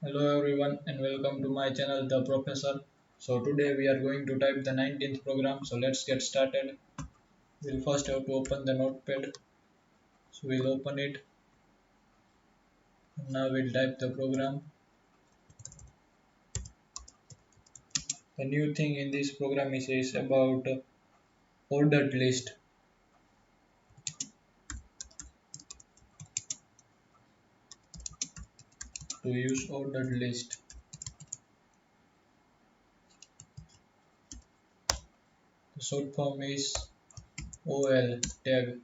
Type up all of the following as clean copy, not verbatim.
Hello everyone and welcome to my channel The Professor. So today we are going to type the 19th program. So let's get started. We'll first have to open the notepad. So we'll open it. Now we'll type the program. The new thing in this program is about ordered list. To use ordered list. The short form is OL tag.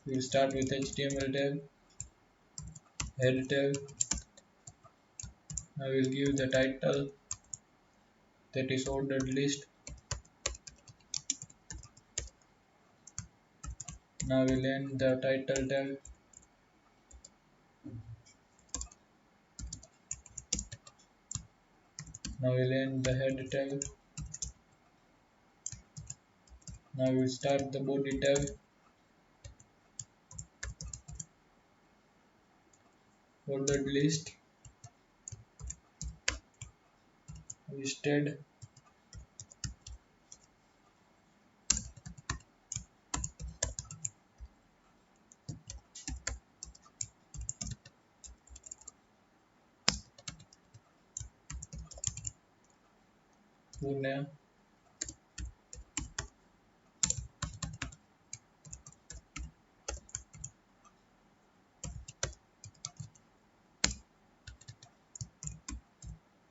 We'll start with HTML tag, head tag. I will give the title, that is ordered list. Now we'll end the title tag. Now we'll end the head tag. Now we'll start the body tag. Ordered list listed. Pune.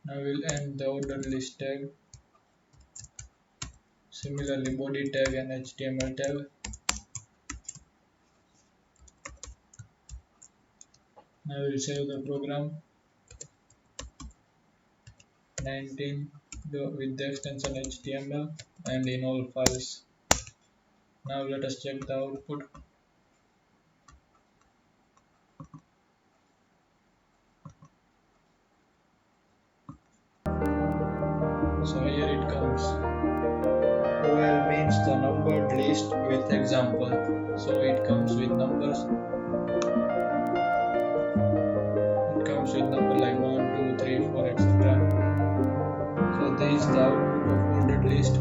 Now we'll end the ordered list tag. Similarly, body tag and HTML tag. Now we'll save the program 19 with the extension HTML and in all files. Now let us check the output. So here it comes. OL means the numbered list with example. So it comes with numbers. It comes with number like 1, 2, 3, 4, etc. So this is the output of ordered list.